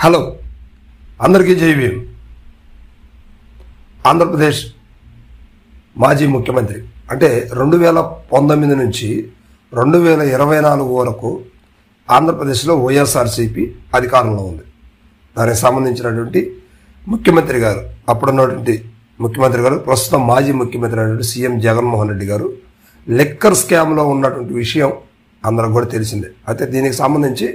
Hello అందరికీ జై భీమ్. ఆంధ్రప్రదేశ్ మాజీ ముఖ్యమంత్రి అంటే 2019 నుంచి 2024 వరకు ఆంధ్రప్రదేశ్లో వైఎస్ఆర్సీపీ అధికారంలో ఉంది. దానికి సంబంధించినటువంటి ముఖ్యమంత్రి గారు, అప్పుడున్నటువంటి ముఖ్యమంత్రి గారు, ప్రస్తుతం మాజీ ముఖ్యమంత్రి అయినటువంటి సీఎం జగన్మోహన్ రెడ్డి గారు లిక్కర్ స్కామ్లో ఉన్నటువంటి విషయం అందరికి కూడా తెలిసిందే. అయితే దీనికి సంబంధించి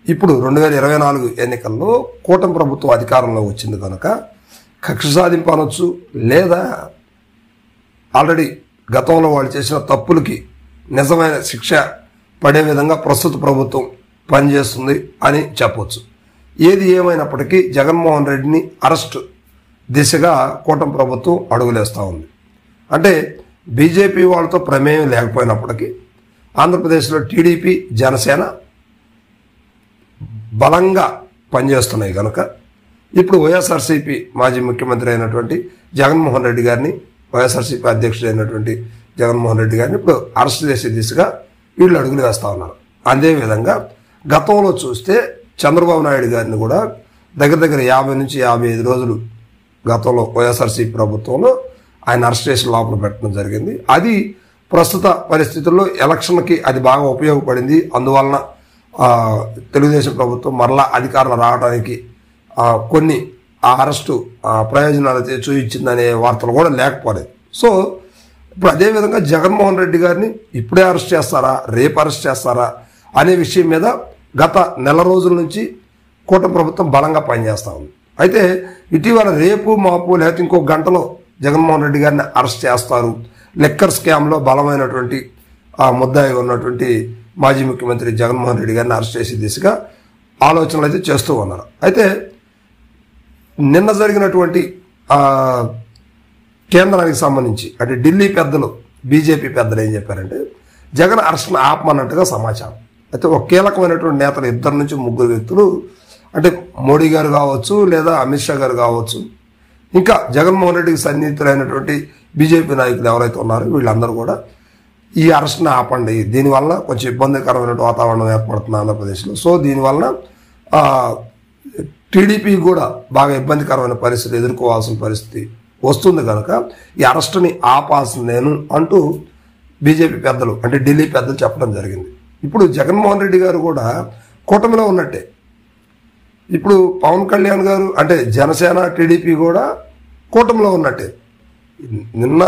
ఇప్పుడు 2024 ఎన్నికల్లో కూటమి ప్రభుత్వం అధికారంలో వచ్చింది కనుక కక్ష సాధింపు అనొచ్చు, లేదా ఆల్రెడీ గతంలో వాళ్ళు చేసిన తప్పులకి నిజమైన శిక్ష పడే విధంగా ప్రస్తుత ప్రభుత్వం పనిచేస్తుంది అని చెప్పవచ్చు. ఏది ఏమైనప్పటికీ జగన్మోహన్ రెడ్డిని అరెస్ట్ దిశగా కూటమి ప్రభుత్వం అడుగులేస్తూ ఉంది. అంటే బీజేపీ వాళ్ళతో ప్రమేయం లేకపోయినప్పటికీ ఆంధ్రప్రదేశ్లో టీడీపీ, జనసేన బలంగా పనిచేస్తున్నాయి కనుక ఇప్పుడు వైఎస్ఆర్సీపీ మాజీ ముఖ్యమంత్రి అయినటువంటి జగన్మోహన్ రెడ్డి గారిని, వైఎస్ఆర్సీపీ అధ్యక్షుడు అయినటువంటి జగన్మోహన్ రెడ్డి గారిని ఇప్పుడు అరెస్ట్ చేసే దిశగా వీళ్ళు అడుగులు వేస్తూ ఉన్నారు. అదేవిధంగా గతంలో చూస్తే చంద్రబాబు నాయుడు గారిని కూడా దగ్గర 50 నుంచి 55 రోజులు గతంలో వైఎస్ఆర్సీపీ ప్రభుత్వంలో ఆయన అరెస్ట్ చేసి లోపల పెట్టడం జరిగింది. అది ప్రస్తుత పరిస్థితుల్లో ఎలక్షన్కి అది బాగా ఉపయోగపడింది. అందువలన తెలుగుదేశం ప్రభుత్వం మరలా అధికారంలో రావడానికి కొన్ని ఆ అరెస్టు ప్రయోజనాలు చూపించిందనే వార్తలు కూడా లేకపోలేదు. సో ఇప్పుడు అదేవిధంగా జగన్మోహన్ రెడ్డి గారిని ఇప్పుడే అరెస్ట్ చేస్తారా, రేపు అరెస్ట్ చేస్తారా అనే విషయం మీద గత నెల రోజుల నుంచి కూటమి ప్రభుత్వం బలంగా పనిచేస్తూ ఉంది. అయితే ఇటీవల రేపు మాపు లేకపోతే ఇంకో గంటలో జగన్మోహన్ రెడ్డి గారిని అరెస్ట్ చేస్తారు, లిక్కర్ స్కామ్లో బలమైనటువంటి ముద్దాయి ఉన్నటువంటి మాజీ ముఖ్యమంత్రి జగన్మోహన్ రెడ్డి గారిని అరెస్ట్ చేసే దిశగా ఆలోచనలు అయితే చేస్తూ ఉన్నారు. అయితే నిన్న జరిగినటువంటి కేంద్రానికి సంబంధించి అంటే ఢిల్లీ పెద్దలు, బీజేపీ పెద్దలు ఏం చెప్పారంటే జగన్ అరెస్ట్ను ఆపమన్నట్టుగా సమాచారం. అయితే ఒక కీలకమైనటువంటి నేతలు 2 నుంచి 3 వ్యక్తులు అంటే మోడీ గారు కావచ్చు, లేదా అమిత్ షా గారు కావచ్చు, ఇంకా జగన్మోహన్ రెడ్డికి సన్నిహితులైనటువంటి బీజేపీ నాయకులు ఎవరైతే ఉన్నారో వీళ్ళందరూ కూడా ఈ అరెస్ట్ని ఆపండి, దీనివల్ల కొంచెం ఇబ్బందికరమైన వాతావరణం ఏర్పడుతుంది ఆంధ్రప్రదేశ్లో. సో దీనివల్ల టీడీపీ కూడా బాగా ఇబ్బందికరమైన పరిస్థితి ఎదుర్కోవాల్సిన పరిస్థితి వస్తుంది కనుక ఈ అరెస్ట్ని ఆపాల్సింది నేను అంటూ బీజేపీ పెద్దలు అంటే ఢిల్లీ పెద్దలు చెప్పడం జరిగింది. ఇప్పుడు జగన్మోహన్ రెడ్డి గారు కూడా కూటమిలో ఉన్నట్టే. ఇప్పుడు పవన్ కళ్యాణ్ గారు అంటే జనసేన, టీడీపీ కూడా కూటమిలో ఉన్నట్టే. నిన్న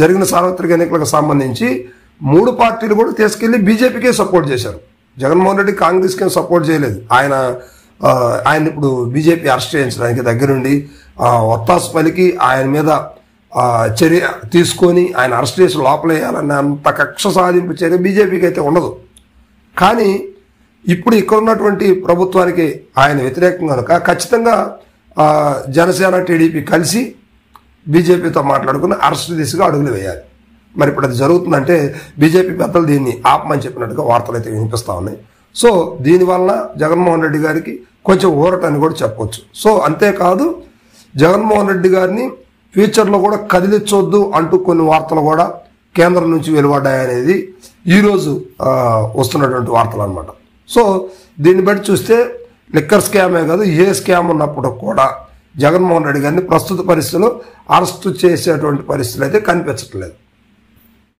జరిగిన సార్వత్రిక ఎన్నికలకు సంబంధించి 3 పార్టీలు కూడా తీసుకెళ్లి బీజేపీకే సపోర్ట్ చేశారు. జగన్మోహన్ రెడ్డి కాంగ్రెస్కి సపోర్ట్ చేయలేదు. ఆయన ఇప్పుడు బీజేపీ అరెస్ట్ చేయించడానికి దగ్గరుండి ఒత్తాసు పలికి ఆయన మీద చర్య తీసుకొని ఆయన అరెస్ట్ చేసి లోపలేయాలన్న అంత కక్ష సాధింపు చర్య బీజేపీకి అయితే ఉండదు. కానీ ఇప్పుడు ఇక్కడ ఉన్నటువంటి ప్రభుత్వానికి ఆయన వ్యతిరేకం కనుక ఖచ్చితంగా జనసేన, టీడీపీ కలిసి బీజేపీతో మాట్లాడుకుని అరెస్ట్ దిశగా అడుగులు వేయాలి. మరి ఇప్పుడు అది జరుగుతుందంటే బీజేపీ పెద్దలు దీన్ని ఆపమని చెప్పినట్టుగా వార్తలు అయితే వినిపిస్తూ ఉన్నాయి. సో దీనివల్ల జగన్మోహన్ రెడ్డి గారికి కొంచెం ఊరటని కూడా చెప్పవచ్చు. సో అంతేకాదు జగన్మోహన్ రెడ్డి గారిని ఫ్యూచర్లో కూడా కదిలించొద్దు అంటూ కొన్ని వార్తలు కూడా కేంద్రం నుంచి వెలువడ్డాయనేది ఈరోజు వస్తున్నటువంటి వార్తలు అనమాట. సో దీన్ని బట్టి చూస్తే లిక్కర్ స్కామే కాదు, ఏ స్కామ్ ఉన్నప్పుడు కూడా జగన్మోహన్ రెడ్డి గారిని ప్రస్తుత పరిస్థితుల్లో అరెస్టు చేసేటువంటి పరిస్థితులు అయితే కనిపించట్లేదు.